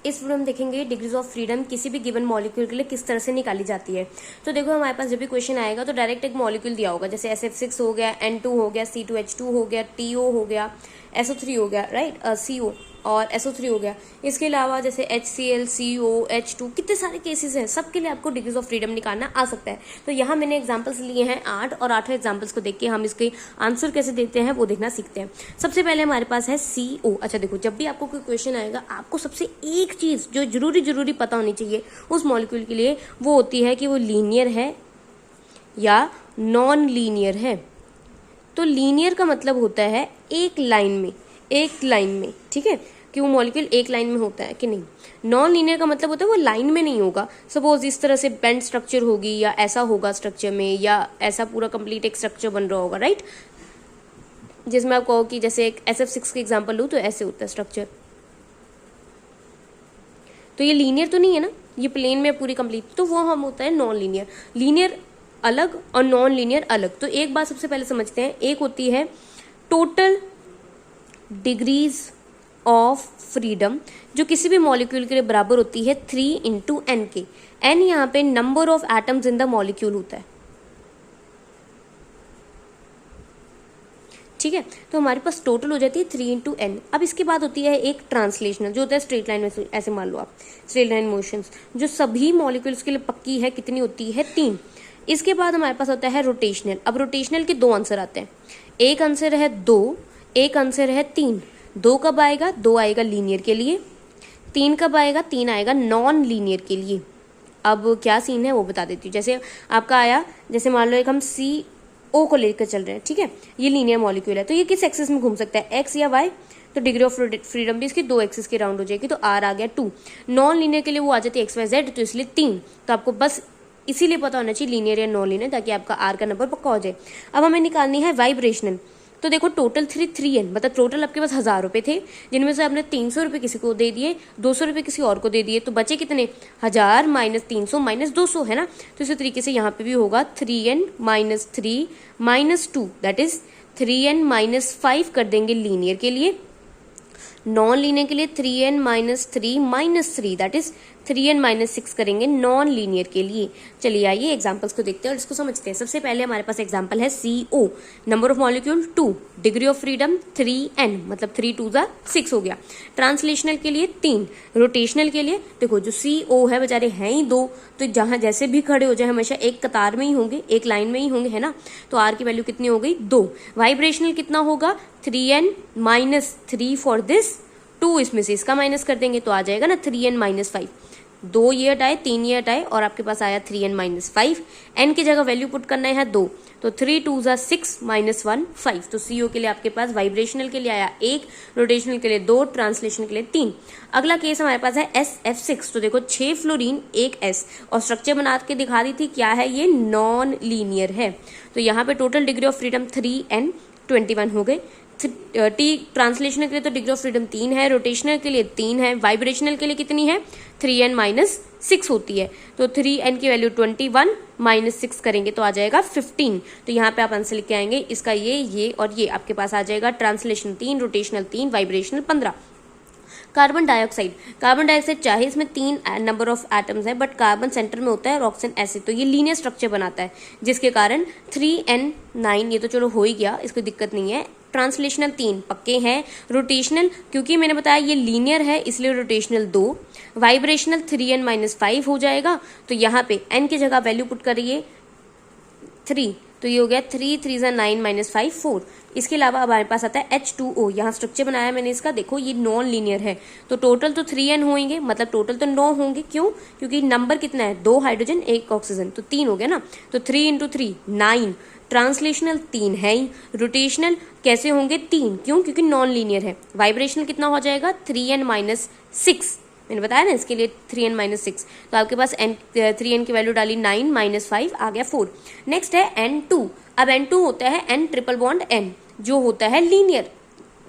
इस वीडियो में देखेंगे डिग्रीज ऑफ फ्रीडम किसी भी गिवन मॉलिक्यूल के लिए किस तरह से निकाली जाती है। तो देखो हमारे पास जब भी क्वेश्चन आएगा तो डायरेक्ट एक मॉलिक्यूल दिया होगा, जैसे SF6 हो गया, N2 हो गया, C2H2 हो गया, TO हो गया, SO3 हो गया, राइट, CO और SO3 हो गया। इसके अलावा जैसे HCl, CO, H2, कितने सारे केसेस हैं, सबके लिए आपको डिग्रीज ऑफ फ्रीडम निकालना आ सकता है। तो यहाँ मैंने एग्जांपल्स लिए हैं 8 और 8 एग्जांपल्स को देख के हम इसके आंसर कैसे देते हैं वो देखना सीखते हैं। सबसे पहले हमारे पास है CO। अच्छा देखो, जब भी आपको कोई क्वेश्चन आएगा आपको सबसे एक चीज जो जरूरी पता होनी चाहिए उस मॉलिक्यूल के लिए, वो होती है कि वो लीनियर है या नॉन लीनियर है। तो लीनियर का मतलब होता है एक लाइन में, ठीक है, कि वो मॉलिक्यूल एक लाइन में होता है कि नहीं। नॉन लीनियर का मतलब होता है वो लाइन में नहीं होगा। सपोज इस तरह से बेंड स्ट्रक्चर होगी या ऐसा होगा स्ट्रक्चर में, या ऐसा पूरा कंप्लीट एक स्ट्रक्चर बन रहा होगा, राइट, जिसमें आप कहो कि जैसे एक SF6 का एग्जांपल लूँ तो ऐसे होता है स्ट्रक्चर। तो ये लीनियर तो नहीं है ना, ये प्लेन में पूरी कंप्लीट, तो वो हम होता है नॉन लीनियर। लीनियर अलग और नॉन लीनियर अलग। तो एक बात सबसे पहले समझते हैं, एक होती है टोटल डिग्रीज ऑफ फ्रीडम, जो किसी भी मॉलिक्यूल के लिए बराबर होती है 3 × n के। n यहाँ पे number of atoms in the molecule होता है, ठीक है। तो हमारे पास टोटल हो जाती है 3 × n। अब इसके बाद होती है एक ट्रांसलेशनल, जो होता है स्ट्रेट लाइन में, ऐसे मान लो आप स्ट्रेट लाइन मोशंस, जो सभी मॉलिक्यूल्स के लिए पक्की है, कितनी होती है 3। इसके बाद हमारे पास होता है रोटेशनल। अब रोटेशनल के 2 आंसर आते हैं, एक आंसर है 2, एक आंसर है 3। 2 कब आएगा? 2 आएगा लीनियर के लिए। 3 कब आएगा? 3 आएगा नॉन लीनियर के लिए। अब क्या सीन है वो बता देती हूँ। जैसे आपका आया, जैसे मान लो एक हम CO को लेकर चल रहे हैं, ठीक है, ये लीनियर मॉलिक्यूल है, तो ये किस एक्सिस में घूम सकता है, X या Y? तो डिग्री ऑफ फ्रीडम भी इसकी 2 एक्सिस के राउंड हो जाएगी, तो R आ गया 2। नॉन लीनियर के लिए वो आ जाती है XYZ, तो इसलिए 3। तो आपको बस इसीलिए पता होना चाहिए लीनियर या नॉन लीनियर, ताकि आपका R का नंबर पक्का हो जाए। अब हमें निकालनी है वाइब्रेशनल। तो देखो टोटल 3n, मतलब टोटल आपके पास 1000 रुपए थे, जिनमें से आपने 300 रुपए किसी को दे दिए, 200 रुपए किसी और को दे दिए, तो बचे कितने? 1000 माइनस 300 माइनस 200, है ना। तो इसी तरीके से यहाँ पे भी होगा 3n minus 3 minus 2, that is 3n minus 5 कर देंगे लीनियर के लिए। नॉन लीनियर के लिए 3n minus 3 minus 3, that is 3n minus 6 करेंगे नॉन लीनियर के लिए। चलिए आइए एग्जांपल्स को देखते हैं और इसको समझते हैं। सबसे पहले हमारे पास एग्जांपल है CO, number of molecule 2, degree of freedom 3n, मतलब 3 2 6 हो गया। ट्रांसलेशनल के लिए 3, रोटेशनल के लिए देखो जो CO है बेचारे हैं ही 2, तो जहां जैसे भी खड़े हो जाए हमेशा एक कतार में ही होंगे, एक लाइन में ही होंगे, है ना। तो R की वैल्यू कितनी हो गई? 2। वाइब्रेशनल कितना होगा? 3n माइनस 3 फॉर दिस 2, इसमें से इसका माइनस कर देंगे तो आ जाएगा ना 3n माइनस 5। 2 ये हटाए, 3 ये हटाए और आपके पास आया 3n माइनस 5। n की जगह वैल्यू पुट करना है 2, तो 3 2 6 माइनस 1 5। तो CO के लिए आपके पास वाइब्रेशनल के लिए आया 1, रोटेशनल के लिए 2, ट्रांसलेशन के लिए 3। अगला केस हमारे पास है SF6। तो देखो 6 फ्लोरीन 1 S, और स्ट्रक्चर बना के दिखा दी थी, क्या है ये? नॉन लीनियर है। तो यहाँ पे total degree of freedom 3n 21 हो गए। T ट्रांसलेशनल के लिए तो डिग्री ऑफ फ्रीडम 3 है, रोटेशनल के लिए 3 है, वाइब्रेशनल के लिए कितनी है? 3n माइनस 6 होती है। तो 3n की वैल्यू 21 माइनस 6 करेंगे तो आ जाएगा 15। तो यहाँ पे आप आंसर लिख के आएंगे इसका ये और ये आपके पास आ जाएगा। Translation 3, rotational 3, vibrational 15। Carbon dioxide चाहे इसमें 3 नंबर ऑफ एटम्स है, बट कार्बन सेंटर में होता है और ऑक्सीजन एसिड, तो ये लीनियर स्ट्रक्चर बनाता है, जिसके कारण 3n9, ये तो चलो हो ही गया, इसको दिक्कत नहीं है। ट्रांसलेशनल 3 पक्के हैं। रोटेशनल क्योंकि मैंने बताया ये लीनियर है इसलिए रोटेशनल 2। वाइब्रेशनल 3n माइनस 5 हो जाएगा, तो यहाँ पे n की जगह वैल्यू पुट करिए 3, तो ये हो गया 3 3 9 माइनस 5 4। इसके अलावा हमारे पास आता है H2O। यहाँ स्ट्रक्चर बनाया मैंने इसका, देखो ये नॉन लीनियर है, तो टोटल तो 3n होंगे, मतलब टोटल तो 9 होंगे। क्यों? क्योंकि नंबर कितना है? 2 हाइड्रोजन 1 ऑक्सीजन, तो 3 हो गया ना। तो 3 × 3 9। ट्रांसलेशनल 3 है ही। रोटेशनल कैसे होंगे? 3, क्यों? क्योंकि नॉन लीनियर है। वाइब्रेशनल कितना हो जाएगा? 3n माइनस 6, मैंने बताया ना इसके लिए 3n माइनस 6। तो आपके पास 3n की वैल्यू डाली 9 माइनस 5 आ गया 4। नेक्स्ट है N2। अब N2 होता है N ट्रिपल बॉन्ड N, जो होता है लीनियर,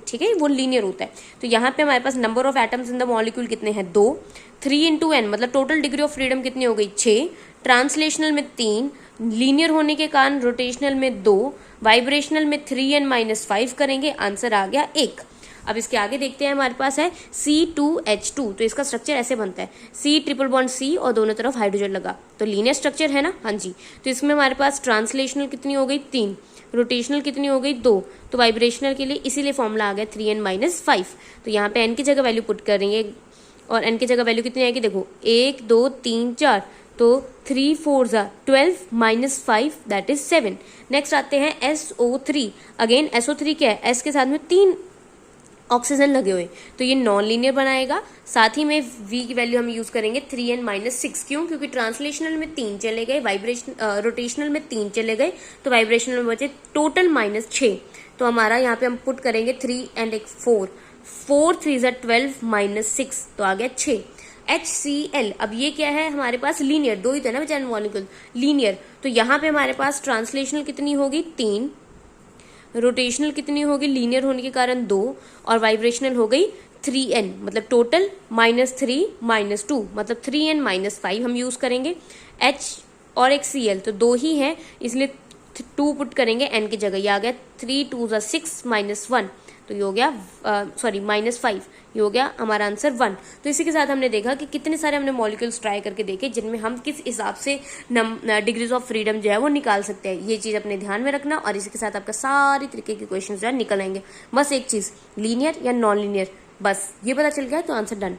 ठीक है, वो लीनियर होता है। तो यहाँ पे हमारे पास number of atoms in the molecule कितने हैं? 2। 3 × n, मतलब टोटल डिग्री ऑफ फ्रीडम कितनी हो गई? 6। ट्रांसलेशनल में 3, लीनियर होने के कारण रोटेशनल में 2, वाइब्रेशनल में 3n माइनस 5 करेंगे, आंसर आ गया 1। अब इसके आगे देखते हैं, हमारे पास है C2H2, तो इसका स्ट्रक्चर ऐसे बनता है, C ट्रिपल बॉन्ड C और दोनों तरफ हाइड्रोजन लगा, तो लीनियर स्ट्रक्चर है ना, हाँ जी। तो इसमें हमारे पास ट्रांसलेशनल कितनी हो गई 3, रोटेशनल कितनी हो गई 2, तो वाइब्रेशनल के लिए इसीलिए फॉर्मूला आ गया 3n-5। तो यहाँ पे n की जगह वैल्यू पुट करेंगे और n की जगह वैल्यू कितनी आएगी, देखो 1 2 3 4, तो 3 4 12 -5 दैट इज 7। नेक्स्ट आते हैं SO3। अगेन SO3 क्या है, S के साथ में 3 ऑक्सीजन लगे हुए, तो ये नॉन लीनियर बनाएगा। साथ ही में V की वैल्यू हम यूज करेंगे 3n-6, क्यों, क्योंकि ट्रांसलेशनल में 3 चले गए, वाइब्रेशन रोटेशनल में 3 चले गए, तो वाइब्रेशनल में बचे टोटल -6। तो हमारा यहाँ पे हम पुट करेंगे 3 and 4, 4 3 12 -6, तो आ गया 6। HCl, अब ये क्या है हमारे पास, लीनियर, 2 ही थे ना बेचारे मॉलिक्यूल, लीनियर, तो यहाँ पे हमारे पास ट्रांसलेशनल कितनी होगी 3, रोटेशनल कितनी होगी, लीनियर होने के कारण 2, और वाइब्रेशनल हो गई 3n, मतलब टोटल -3 -2, मतलब 3n-5 हम यूज करेंगे। H और एक Cl, तो 2 ही है, इसलिए 2 पुट करेंगे n की जगह, ये आ गया 3 2 6 -1, तो ये हो गया सॉरी -5, ये हो गया हमारा आंसर 1। तो इसी के साथ हमने देखा कि कितने सारे हमने मॉलिक्यूल्स ट्राई करके देखे, जिनमें हम किस हिसाब से डिग्रीज ऑफ फ्रीडम जो है वो निकाल सकते हैं। ये चीज़ अपने ध्यान में रखना, और इसी के साथ आपका सारी तरीके के क्वेश्चन जो है निकल आएंगे। बस एक चीज़, लीनियर या नॉन लीनियर, बस ये पता चल गया तो आंसर डन।